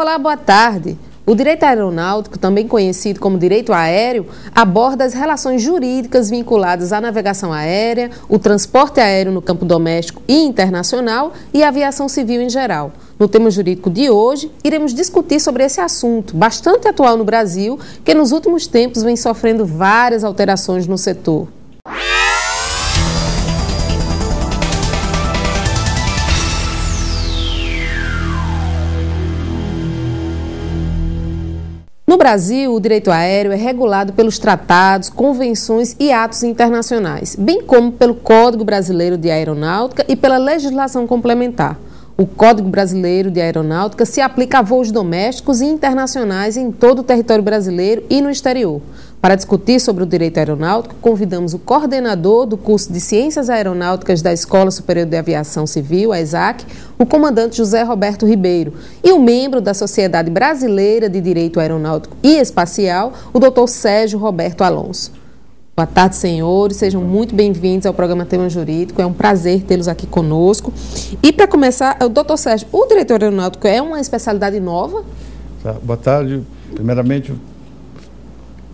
Olá, boa tarde. O direito aeronáutico, também conhecido como direito aéreo, aborda as relações jurídicas vinculadas à navegação aérea, o transporte aéreo no campo doméstico e internacional e a aviação civil em geral. No tema jurídico de hoje, iremos discutir sobre esse assunto, bastante atual no Brasil, que nos últimos tempos vem sofrendo várias alterações no setor. No Brasil, o direito aéreo é regulado pelos tratados, convenções e atos internacionais, bem como pelo Código Brasileiro de Aeronáutica e pela legislação complementar. O Código Brasileiro de Aeronáutica se aplica a voos domésticos e internacionais em todo o território brasileiro e no exterior. Para discutir sobre o direito aeronáutico, convidamos o coordenador do curso de Ciências Aeronáuticas da Escola Superior de Aviação Civil, a ESAC, o comandante José Roberto Ribeiro, e o membro da Sociedade Brasileira de Direito Aeronáutico e Espacial, o Dr. Sérgio Roberto Alonso. Boa tarde, senhores. Sejam muito bem-vindos ao programa Tema Jurídico. É um prazer tê-los aqui conosco. E, para começar, doutor Sérgio, o direito aeronáutico é uma especialidade nova? Boa tarde. Primeiramente,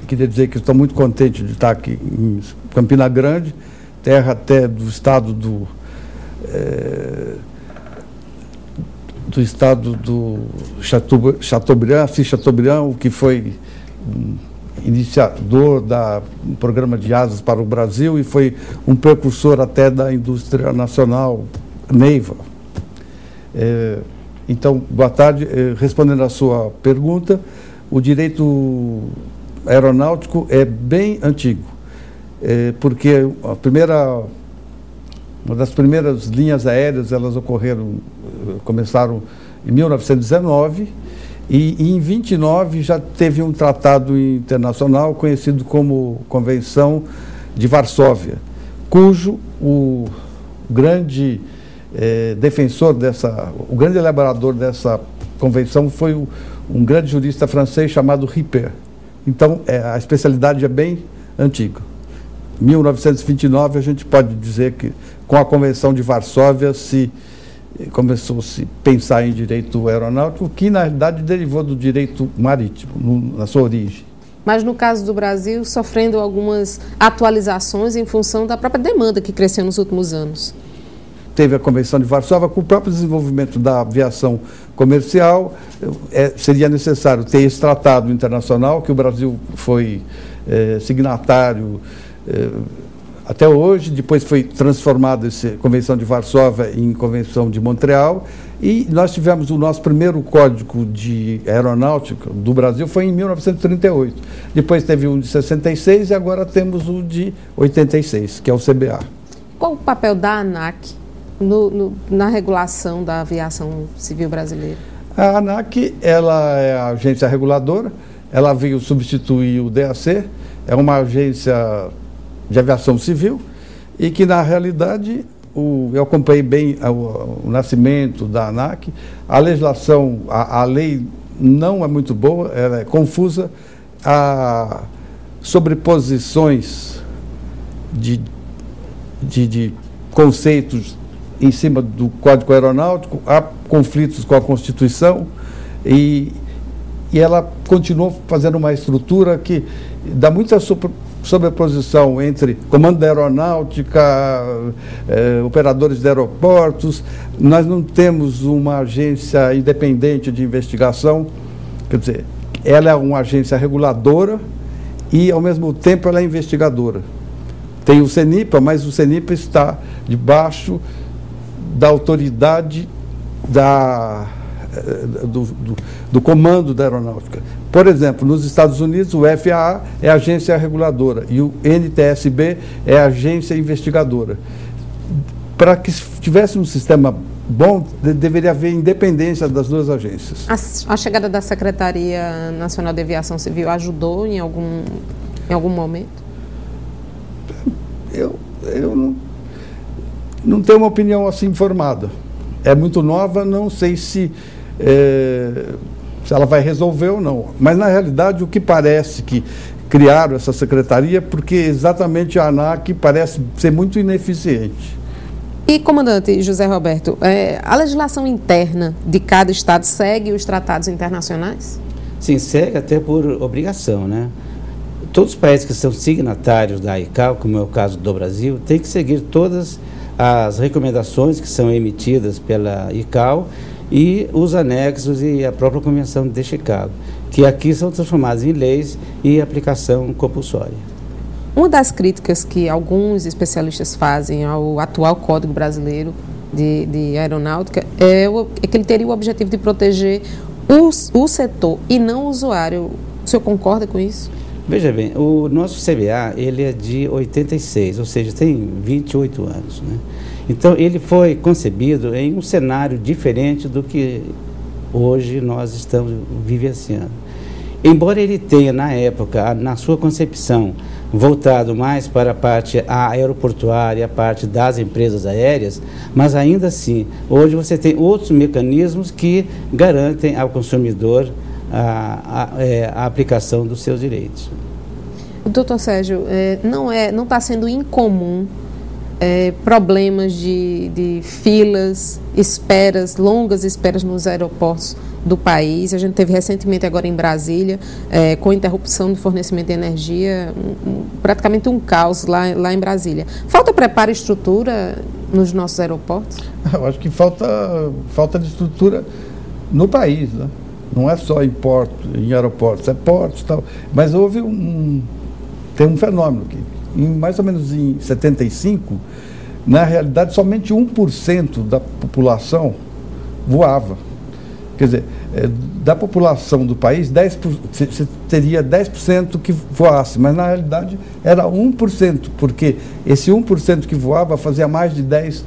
queria dizer que estou muito contente de estar aqui em Campina Grande, terra até do estado do Chateaubriand, Assis Chateaubriand, o que foi iniciador do programa de asas para o Brasil e foi um precursor até da indústria nacional naval. Então, boa tarde. Respondendo à sua pergunta, o direito aeronáutico é bem antigo, porque uma das primeiras linhas aéreas, elas começaram em 1919, e em 29 já teve um tratado internacional conhecido como Convenção de Varsóvia, cujo o grande o grande elaborador dessa convenção foi um grande jurista francês chamado Ripert. Então, a especialidade é bem antiga. Em 1929, a gente pode dizer que, com a Convenção de Varsóvia, começou a se pensar em direito aeronáutico, que, na realidade, derivou do direito marítimo, na sua origem. Mas, no caso do Brasil, sofrendo algumas atualizações em função da própria demanda que cresceu nos últimos anos. Teve a Convenção de Varsóvia, com o próprio desenvolvimento da aviação comercial, seria necessário ter esse tratado internacional, que o Brasil foi signatário até hoje. Depois foi transformada essa Convenção de Varsóvia em Convenção de Montreal, e nós tivemos o nosso primeiro Código de Aeronáutica do Brasil, foi em 1938. Depois teve o de 66 e agora temos o de 86, que é o CBA. Qual o papel da ANAC na regulação da aviação civil brasileira? A ANAC, ela é a agência reguladora, ela veio substituir o DAC, é uma agência de aviação civil, e que, na realidade, eu acompanhei bem o nascimento da ANAC. A legislação, a lei não é muito boa, ela é confusa, há sobreposições de conceitos em cima do Código Aeronáutico, há conflitos com a Constituição, e ela continuou fazendo uma estrutura que dá muita sobreposição entre comando da aeronáutica, operadores de aeroportos. Nós não temos uma agência independente de investigação, quer dizer, ela é uma agência reguladora e, ao mesmo tempo, ela é investigadora. Tem o CENIPA, mas o CENIPA está debaixo da autoridade do comando da aeronáutica. Por exemplo, nos Estados Unidos, o FAA é a agência reguladora e o NTSB é a agência investigadora. Para que tivesse um sistema bom, deveria haver independência das duas agências. A chegada da Secretaria Nacional de Aviação Civil ajudou em algum momento? Eu não tenho uma opinião assim formada. É muito nova, não sei se ela vai resolver ou não. Mas, na realidade, o que parece que criaram essa secretaria, porque exatamente a ANAC parece ser muito ineficiente. E, comandante José Roberto, a legislação interna de cada estado segue os tratados internacionais? Sim, segue até por obrigação, né? Todos os países que são signatários da ICAO, como é o caso do Brasil, têm que seguir todas as recomendações que são emitidas pela ICAO e os anexos e a própria Convenção de Chicago, que aqui são transformados em leis e aplicação compulsória. Uma das críticas que alguns especialistas fazem ao atual Código Brasileiro de Aeronáutica é que ele teria o objetivo de proteger o setor e não o usuário. O senhor concorda com isso? Veja bem, o nosso CBA, ele é de 86, ou seja, tem 28 anos, né? Então, ele foi concebido em um cenário diferente do que hoje nós estamos vivenciando. Embora ele tenha, na época, na sua concepção, voltado mais para a parte aeroportuária, a parte das empresas aéreas, mas ainda assim, hoje você tem outros mecanismos que garantem ao consumidor a aplicação dos seus direitos. Doutor Sérgio, não está sendo incomum problemas de filas, longas esperas nos aeroportos do país. A gente teve recentemente agora em Brasília, com interrupção do fornecimento de energia, praticamente um caos lá em Brasília. Falta preparo e estrutura nos nossos aeroportos? Eu acho que falta de estrutura no país, né? Não é só em aeroportos, é portos e tal. Mas tem um fenômeno aqui. Mais ou menos em 75, na realidade, somente 1% da população voava. Quer dizer, da população do país, você teria 10% que voasse, mas na realidade era 1%, porque esse 1% que voava fazia mais de 10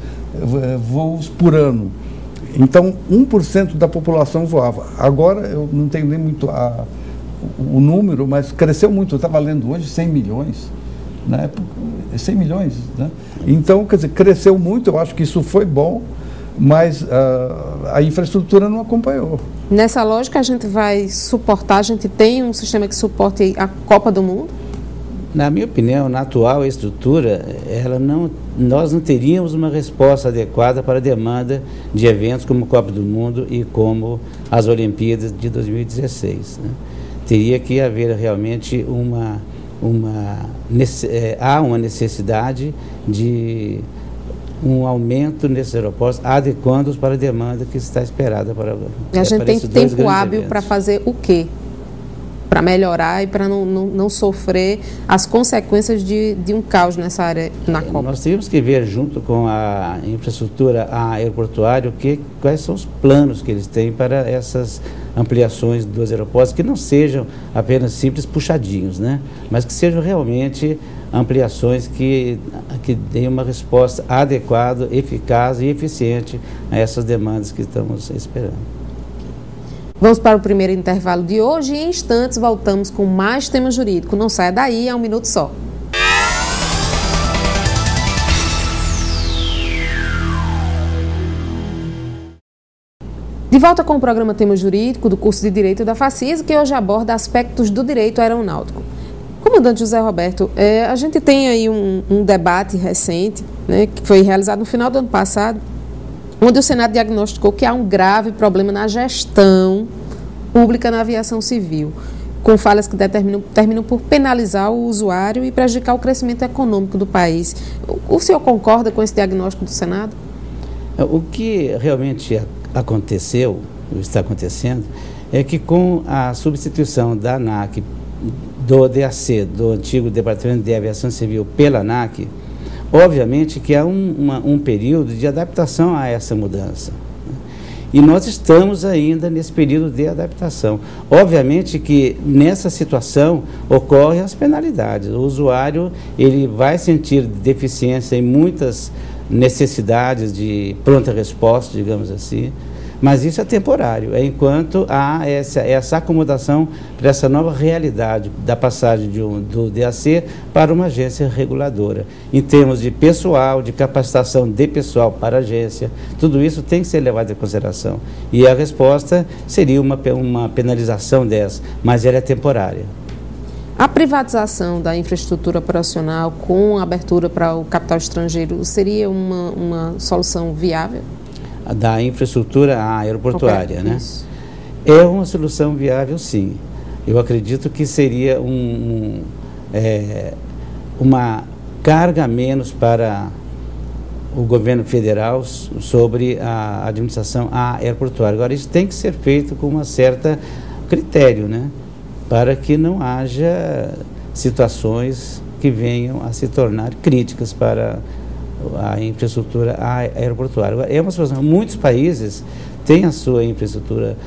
voos por ano. Então, 1% da população voava. Agora, eu não tenho nem muito o número, mas cresceu muito. Eu estava lendo hoje 100 milhões. Na época, 100 milhões. Né? Então, quer dizer, cresceu muito. Eu acho que isso foi bom, mas a infraestrutura não acompanhou. Nessa lógica, a gente vai suportar, a gente tem um sistema que suporte a Copa do Mundo? Na minha opinião, na atual estrutura, nós não teríamos uma resposta adequada para a demanda de eventos como a Copa do Mundo e como as Olimpíadas de 2016. Né? Teria que haver realmente há uma necessidade de um aumento nesses aeroportos, adequando-os para a demanda que está esperada para a gente tem tempo hábil para fazer o quê? Para melhorar e para não sofrer as consequências de um caos nessa área na Copa. Nós teríamos que ver, junto com a infraestrutura aeroportuária, quais são os planos que eles têm para essas ampliações dos aeroportos, que não sejam apenas simples puxadinhos, né? Mas que sejam realmente ampliações que deem uma resposta adequada, eficaz e eficiente a essas demandas que estamos esperando. Vamos para o primeiro intervalo de hoje e em instantes voltamos com mais tema jurídico. Não saia daí, é um minuto só. De volta com o programa Tema Jurídico do curso de Direito da FACIS, que hoje aborda aspectos do direito aeronáutico. Comandante José Roberto, a gente tem aí um debate recente, né, que foi realizado no final do ano passado, onde o Senado diagnosticou que há um grave problema na gestão pública na aviação civil, com falhas que terminam por penalizar o usuário e prejudicar o crescimento econômico do país. O senhor concorda com esse diagnóstico do Senado? O que realmente aconteceu, ou está acontecendo, é que com a substituição da ANAC, do DAC, do antigo Departamento de Aviação Civil, pela ANAC, obviamente que há um período de adaptação a essa mudança. E nós estamos ainda nesse período de adaptação. Obviamente que nessa situação ocorrem as penalidades. O usuário ele vai sentir deficiência em muitas necessidades de pronta resposta, digamos assim, mas isso é temporário, enquanto há essa acomodação para essa nova realidade da passagem do DAC para uma agência reguladora. Em termos de pessoal, de capacitação de pessoal para a agência, tudo isso tem que ser levado em consideração. E a resposta seria uma penalização dessa, mas ela é temporária. A privatização da infraestrutura operacional com abertura para o capital estrangeiro seria uma solução viável? Da infraestrutura aeroportuária, né? Isso. É uma solução viável, sim. Eu acredito que seria uma carga a menos para o governo federal sobre a administração aeroportuária. Agora, isso tem que ser feito com uma certa critério, né? Para que não haja situações que venham a se tornar críticas para a infraestrutura aeroportuária. Agora, é uma situação, muitos países têm a sua infraestrutura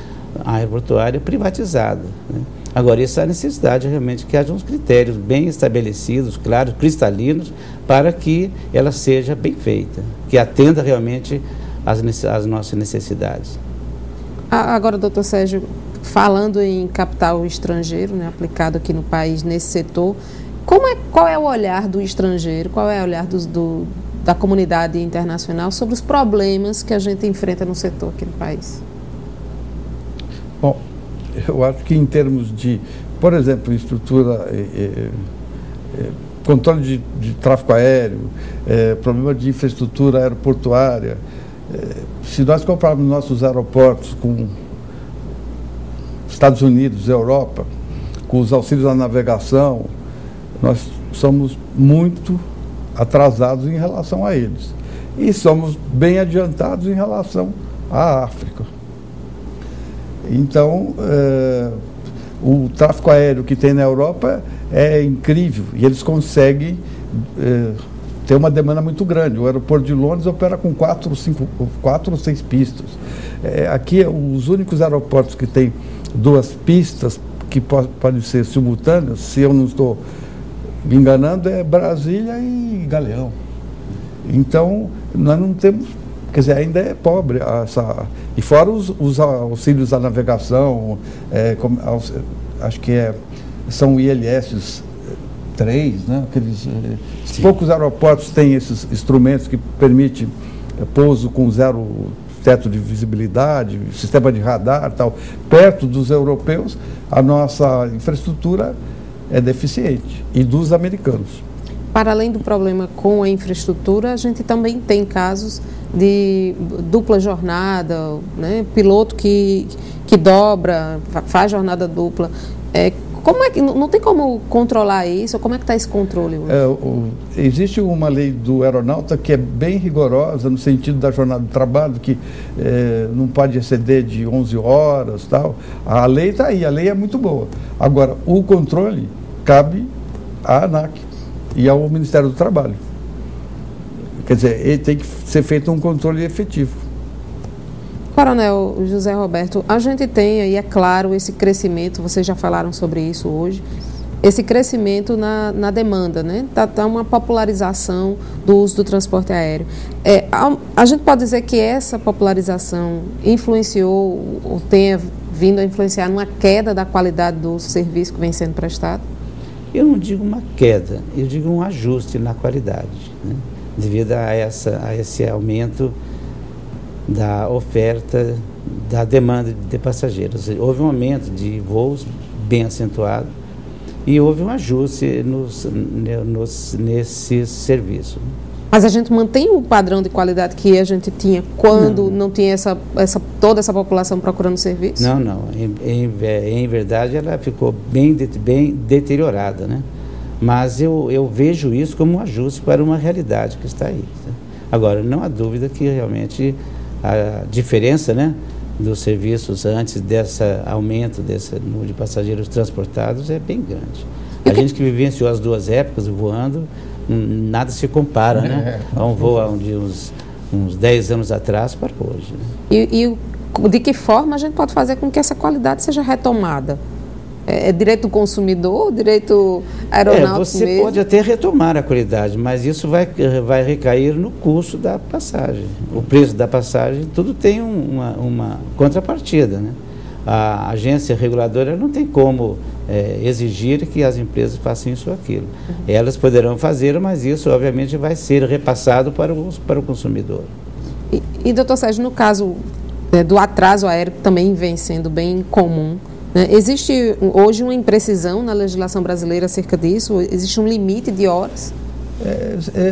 aeroportuária privatizada, né? Agora, isso há necessidade realmente que haja uns critérios bem estabelecidos, claros, cristalinos, para que ela seja bem feita, que atenda realmente às nossas necessidades. Agora, doutor Sérgio, falando em capital estrangeiro, né, aplicado aqui no país nesse setor, qual é o olhar do estrangeiro, qual é o olhar da comunidade internacional sobre os problemas que a gente enfrenta no setor aqui no país? Bom, eu acho que em termos de, por exemplo, estrutura, controle de tráfego aéreo, problema de infraestrutura aeroportuária, se nós compararmos nossos aeroportos com Estados Unidos, Europa, com os auxílios à navegação, nós somos muito atrasados em relação a eles. E somos bem adiantados em relação à África. Então, o tráfego aéreo que tem na Europa é incrível e eles conseguem ter uma demanda muito grande. O aeroporto de Londres opera com 4 ou 6 pistas. Aqui, os únicos aeroportos que têm 2 pistas que podem ser simultâneas, se eu não estou me enganando, é Brasília e Galeão. Então, nós não temos, quer dizer, ainda é pobre essa. E fora os auxílios à navegação, acho que são ILS 3, né? Poucos aeroportos têm esses instrumentos que permitem pouso com 0 teto de visibilidade, sistema de radar, tal. Perto dos europeus, a nossa infraestrutura é deficiente, e dos americanos. Para além do problema com a infraestrutura, a gente também tem casos de dupla jornada, né? Piloto que dobra, faz jornada dupla. Como é que não tem como controlar isso? Como é que está esse controle hoje? Existe uma lei do aeronauta que é bem rigorosa no sentido da jornada de trabalho, que não pode exceder de 11 horas, tal. A lei está aí, a lei é muito boa. Agora, o controle cabe à ANAC e ao Ministério do Trabalho. Quer dizer, ele tem que ser feito um controle efetivo. Coronel José Roberto, a gente tem aí, é claro, esse crescimento, vocês já falaram sobre isso hoje, esse crescimento na demanda, né? Tá uma popularização do uso do transporte aéreo. A gente pode dizer que essa popularização influenciou ou tenha vindo a influenciar numa queda da qualidade do serviço que vem sendo prestado? Eu não digo uma queda, eu digo um ajuste na qualidade, né? Devido a esse aumento da oferta, da demanda de passageiros. Houve um aumento de voos bem acentuado e houve um ajuste nesse serviço. Mas a gente mantém o padrão de qualidade que a gente tinha quando não tinha toda essa população procurando serviço? Não. Em verdade, ela ficou bem deteriorada, né? Mas eu vejo isso como um ajuste para uma realidade que está aí, né? Agora, não há dúvida que realmente a diferença, né, dos serviços antes desse aumento desse número de passageiros transportados é bem grande. A gente que vivenciou as 2 épocas voando, nada se compara, né, a um voo de uns 10 anos atrás para hoje, né? E de que forma a gente pode fazer com que essa qualidade seja retomada? É direito do consumidor, direito aeronáutico você mesmo? Pode até retomar a qualidade, mas isso vai recair no custo da passagem. O preço da passagem, tudo tem uma contrapartida, né? A agência reguladora não tem como exigir que as empresas façam isso ou aquilo. Elas poderão fazer, mas isso obviamente vai ser repassado para o consumidor. E doutor Sérgio, no caso do atraso aéreo, que também vem sendo bem comum Existe hoje uma imprecisão na legislação brasileira acerca disso? Existe um limite de horas?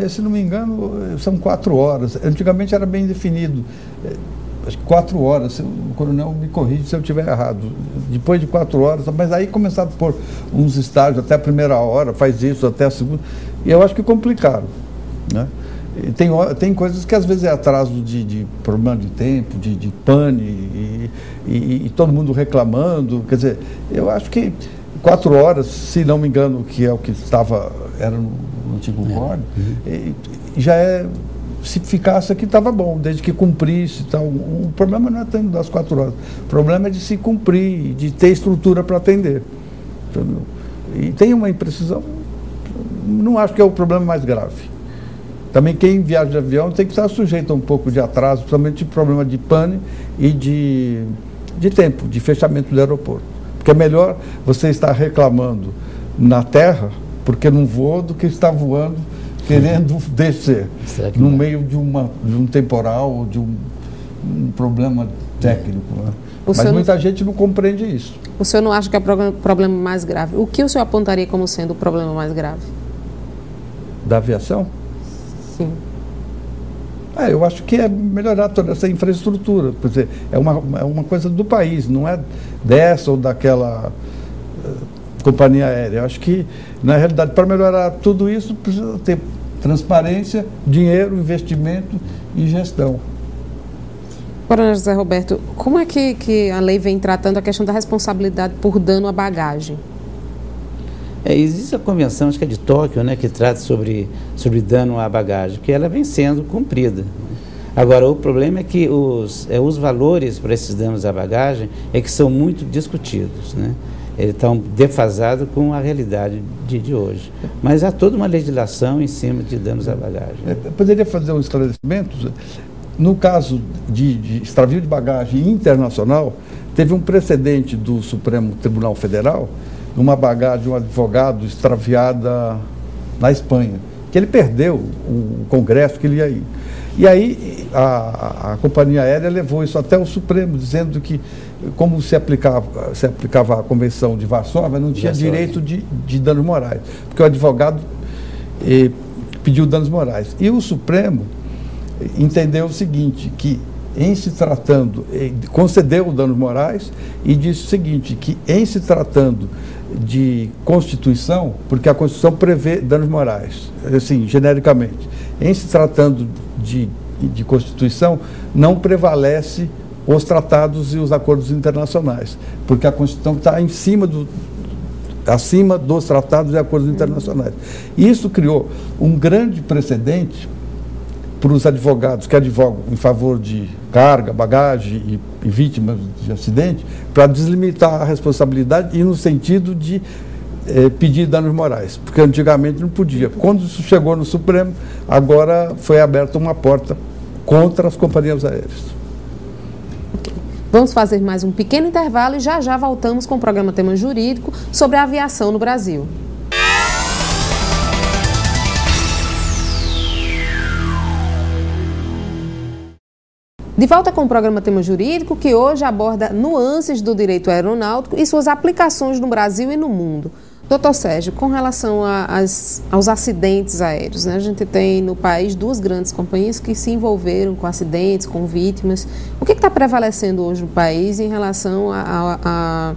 Se não me engano, são 4 horas. Antigamente era bem definido. Acho que 4 horas, o coronel me corrige se eu estiver errado. Depois de 4 horas, mas aí começaram a pôr uns estágios, até a primeira hora, faz isso, até a segunda. E eu acho que complicaram, né? Tem coisas que às vezes é atraso de problema de tempo, de pane, e todo mundo reclamando. Quer dizer, eu acho que 4 horas, se não me engano, que é o que era no antigo código, já é. Se ficasse aqui estava bom, desde que cumprisse. Tal. O problema não é tanto das 4 horas, o problema é de se cumprir, de ter estrutura para atender. Entendeu? E tem uma imprecisão, não acho que é o problema mais grave. Também quem viaja de avião tem que estar sujeito a um pouco de atraso, principalmente de problema de pane e de tempo, de fechamento do aeroporto. Porque é melhor você estar reclamando na terra, porque não voou, do que estar voando querendo descer no meio de um temporal ou de um problema técnico. Né? Mas muita gente não compreende isso. O senhor não acha que é o problema mais grave? O que o senhor apontaria como sendo o problema mais grave? Da aviação? Sim. Eu acho que é melhorar toda essa infraestrutura. Quer dizer, é uma coisa do país, não é dessa ou daquela companhia aérea. Eu acho que, na realidade, para melhorar tudo isso, precisa ter transparência, dinheiro, investimento e gestão. Coronel José Roberto, como é que a lei vem tratando a questão da responsabilidade por dano à bagagem? Existe a convenção, acho que é de Tóquio, né, que trata sobre dano à bagagem, que ela vem sendo cumprida. Agora, o problema é que os valores para esses danos à bagagem é que são muito discutidos, né? Eles estão defasados com a realidade de hoje. Mas há toda uma legislação em cima de danos à bagagem. Eu poderia fazer um esclarecimento? No caso de extravio de bagagem internacional, teve um precedente do Supremo Tribunal Federal, uma bagagem de um advogado extraviada na Espanha, que ele perdeu o congresso que ele ia ir. E aí a companhia aérea levou isso até o Supremo, dizendo que, como se aplicava a Convenção de Varsóvia, não tinha direito de danos morais, porque o advogado pediu danos morais. E o Supremo entendeu o seguinte, que em se tratando, concedeu danos morais e disse o seguinte, que em se tratando de Constituição, porque a Constituição prevê danos morais, assim, genericamente, em se tratando de Constituição, não prevalece os tratados e os acordos internacionais, porque a Constituição está acima dos tratados e acordos internacionais. E isso criou um grande precedente para os advogados que advogam em favor de carga, bagagem e vítimas de acidente, para deslimitar a responsabilidade e no sentido de pedir danos morais, porque antigamente não podia. Quando isso chegou no Supremo, agora foi aberta uma porta contra as companhias aéreas. Vamos fazer mais um pequeno intervalo e já voltamos com o programa Tema Jurídico sobre a aviação no Brasil. De volta com o programa Tema Jurídico, que hoje aborda nuances do direito aeronáutico e suas aplicações no Brasil e no mundo. Doutor Sérgio, com relação aos acidentes aéreos, né? A gente tem no país 2 grandes companhias que se envolveram com acidentes, com vítimas. O que está prevalecendo hoje no país em relação a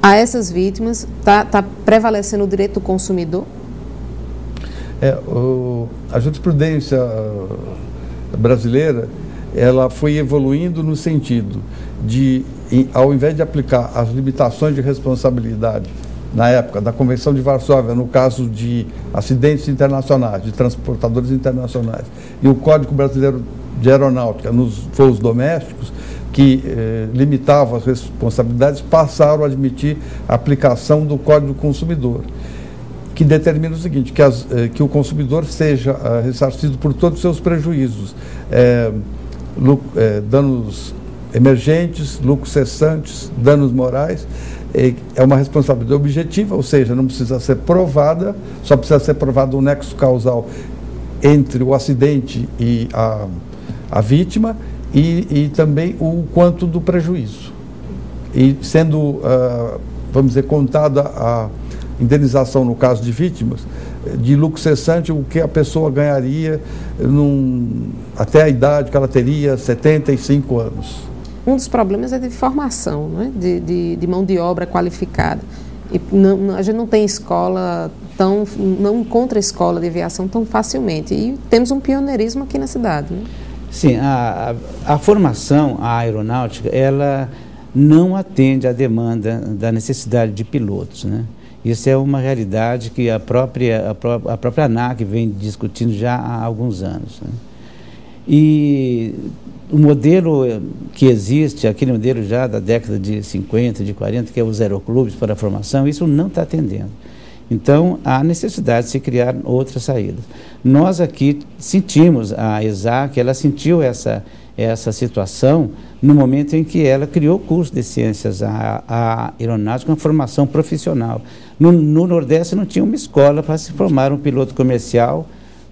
essas vítimas? Está prevalecendo o direito do consumidor? A jurisprudência brasileira, ela foi evoluindo no sentido de, ao invés de aplicar as limitações de responsabilidade na época da Convenção de Varsóvia, no caso de acidentes internacionais, de transportadores internacionais, e o Código Brasileiro de Aeronáutica nos voos domésticos, que limitavam as responsabilidades, passaram a admitir a aplicação do Código do Consumidor, que determina o seguinte, que o consumidor seja ressarcido por todos os seus prejuízos, danos emergentes, lucros cessantes, danos morais. É uma responsabilidade objetiva, ou seja, não precisa ser provada, só precisa ser provado um nexo causal entre o acidente e a vítima e também o quanto do prejuízo. e sendo, vamos dizer, contada a indenização no caso de vítimas, de lucro cessante, o que a pessoa ganharia até a idade que ela teria, 75 anos. Um dos problemas é de formação, né? de mão de obra qualificada. E a gente não tem escola não encontra escola de aviação tão facilmente. E temos um pioneirismo aqui na cidade. Né? Sim, a formação, a aeronáutica, ela não atende à demanda da necessidade de pilotos, né? Isso é uma realidade que a própria ANAC vem discutindo já há alguns anos, né? E o modelo que existe, aquele modelo já da década de 50, de 40, que é os aeroclubes para a formação, isso não está atendendo. Então, há necessidade de se criar outras saídas. Nós aqui sentimos, a ESAC, ela sentiu essa situação no momento em que ela criou o curso de ciências aeronáuticas, uma formação profissional. No Nordeste não tinha uma escola para se formar um piloto comercial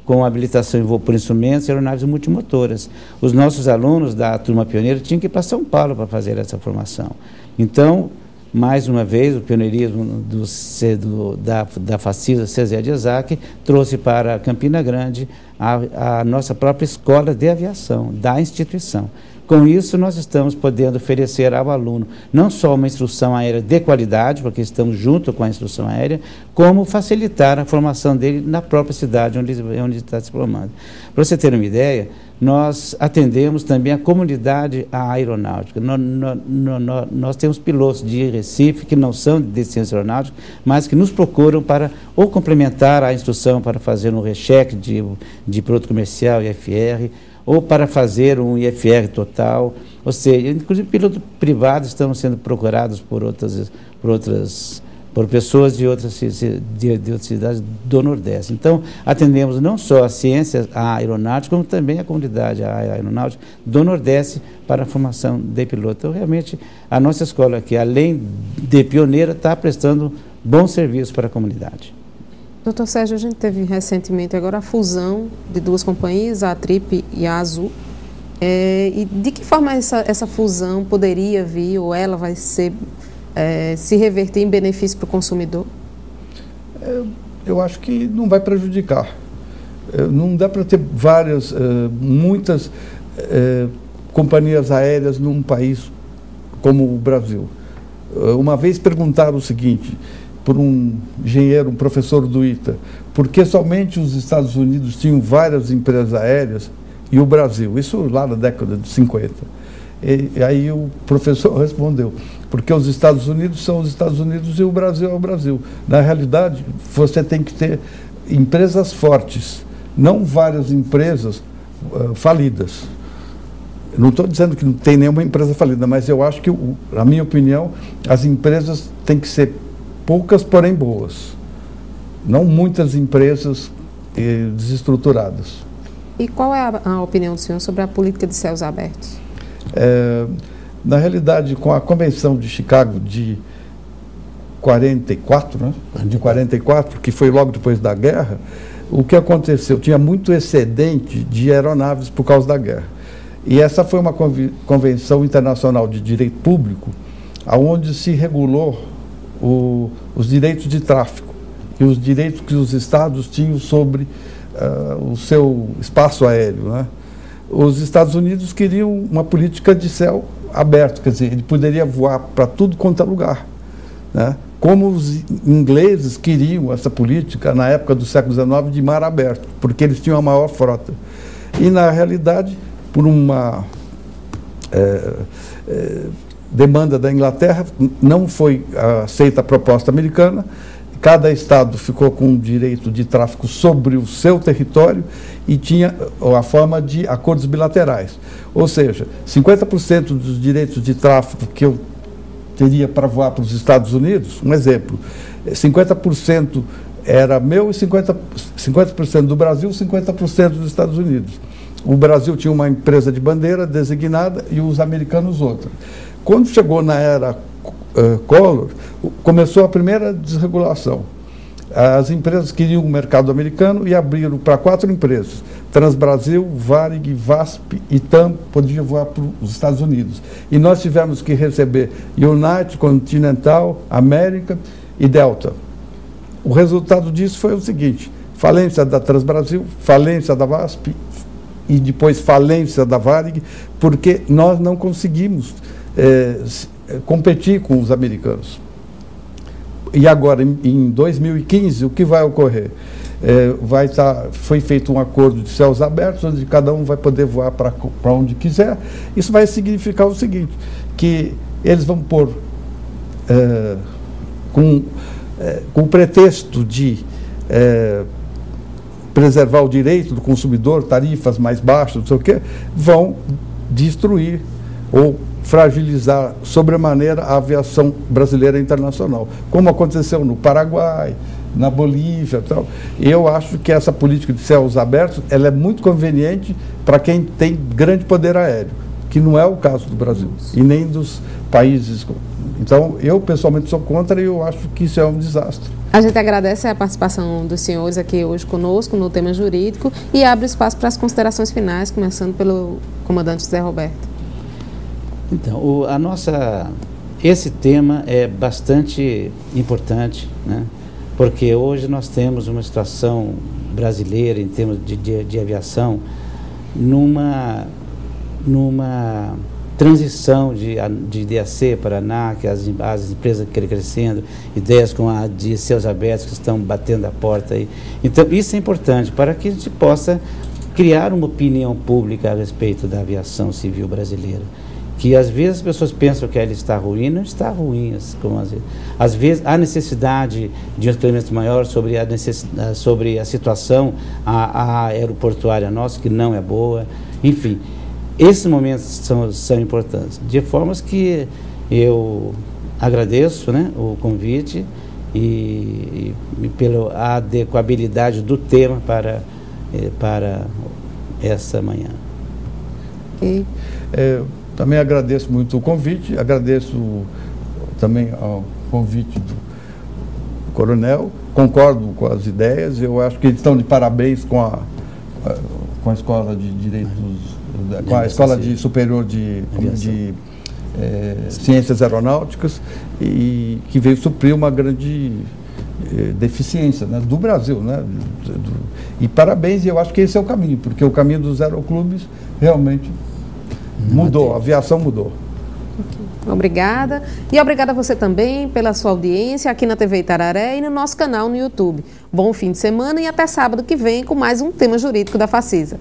com habilitação em voo por instrumentos e aeronaves multimotoras. Os nossos alunos da turma pioneira tinham que ir para São Paulo para fazer essa formação. Então, mais uma vez, o pioneirismo da Facisa CESE de ESAC trouxe para Campina Grande a nossa própria escola de aviação, da instituição. Com isso, nós estamos podendo oferecer ao aluno não só uma instrução aérea de qualidade, porque estamos junto com a instrução aérea, como facilitar a formação dele na própria cidade onde está se formando. Para você ter uma ideia, nós atendemos também a comunidade aeronáutica. Nós temos pilotos de Recife que não são de ciência aeronáutica, mas que nos procuram para ou complementar a instrução para fazer um recheque de produto comercial, IFR, ou para fazer um IFR total, ou seja, inclusive pilotos privados estão sendo procurados por pessoas de outras cidades do Nordeste. Então, atendemos não só a ciência aeronáutica, como também a comunidade aeronáutica do Nordeste para a formação de piloto. Então, realmente, a nossa escola aqui, além de pioneira, está prestando bom serviço para a comunidade. Doutor Sérgio, a gente teve recentemente agora a fusão de duas companhias, a Trip e a Azul. E de que forma essa fusão poderia vir, ou ela vai se reverter em benefício para o consumidor? Eu acho que não vai prejudicar. Não dá para ter muitas companhias aéreas num país como o Brasil. Uma vez perguntaram o seguinte, por um engenheiro, um professor do ITA, por que somente os Estados Unidos tinham várias empresas aéreas e o Brasil? Isso lá na década de 50. E aí o professor respondeu, porque os Estados Unidos são os Estados Unidos e o Brasil é o Brasil. Na realidade, você tem que ter empresas fortes, não várias empresas falidas. Não estou dizendo que não tem nenhuma empresa falida, mas eu acho que, na minha opinião, as empresas têm que ser poucas, porém boas. Não muitas empresas desestruturadas. E qual é a opinião do senhor sobre a política de céus abertos? Na realidade, com a Convenção de Chicago de 44, né? De 44, que foi logo depois da guerra, o que aconteceu? Tinha muito excedente de aeronaves por causa da guerra. E essa foi uma convenção internacional de direito público, onde se regulou os direitos de tráfego e os direitos que os estados tinham sobre o seu espaço aéreo, né? Os Estados Unidos queriam uma política de céu aberto, quer dizer, ele poderia voar para tudo quanto é lugar, né? Como os ingleses queriam essa política na época do século XIX de mar aberto, porque eles tinham a maior frota. E, na realidade, por uma demanda da Inglaterra, não foi aceita a proposta americana. Cada estado ficou com um direito de tráfego sobre o seu território e tinha a forma de acordos bilaterais. Ou seja, 50% dos direitos de tráfego que eu teria para voar para os Estados Unidos, um exemplo, 50% era meu e 50% do Brasil, 50% dos Estados Unidos. O Brasil tinha uma empresa de bandeira designada e os americanos outra. Quando chegou na era Collor, começou a primeira desregulação. As empresas queriam o mercado americano e abriram para 4 empresas. Transbrasil, Varig, VASP e TAM podiam voar para os Estados Unidos. E nós tivemos que receber United, Continental, América e Delta. O resultado disso foi o seguinte: falência da Transbrasil, falência da VASP e depois falência da Varig, porque nós não conseguimos competir com os americanos. E agora, em 2015, o que vai ocorrer? Foi feito um acordo de céus abertos, onde cada um vai poder voar para onde quiser. Isso vai significar o seguinte, que eles vão pôr, com o pretexto de preservar o direito do consumidor, tarifas mais baixas, não sei o quê, vão destruir ou fragilizar sobremaneira a aviação brasileira internacional, como aconteceu no Paraguai, na Bolívia e tal. Eu acho que essa política de céus abertos, ela é muito conveniente para quem tem grande poder aéreo, que não é o caso do Brasil, e nem dos países. Então, eu pessoalmente sou contra e eu acho que isso é um desastre. A gente agradece a participação dos senhores aqui hoje conosco no tema jurídico e abre espaço para as considerações finais, começando pelo comandante José Roberto. Então, esse tema é bastante importante, né? Porque hoje nós temos uma situação brasileira em termos de aviação numa transição de DAC para ANAC, as empresas crescendo, ideias com a de céus abertos que estão batendo a porta aí. Então, isso é importante para que a gente possa criar uma opinião pública a respeito da aviação civil brasileira. Que às vezes as pessoas pensam que ela está ruim, não está ruim, como às vezes há necessidade de um esclarecimento maior sobre a situação aeroportuária nossa, que não é boa, enfim, esses momentos são importantes, de formas que eu agradeço, né, o convite e pela adequabilidade do tema para essa manhã. Okay. Também agradeço muito o convite, agradeço também ao convite do coronel, concordo com as ideias, eu acho que eles estão de parabéns com a Escola de Direitos, com a Escola Superior de Ciências Aeronáuticas, e que veio suprir uma grande deficiência, né, do Brasil, né, e parabéns, e eu acho que esse é o caminho, porque o caminho dos aeroclubes realmente mudou, a aviação mudou. Obrigada. E obrigada a você também pela sua audiência aqui na TV Itararé e no nosso canal no YouTube. Bom fim de semana e até sábado que vem com mais um tema jurídico da Facisa.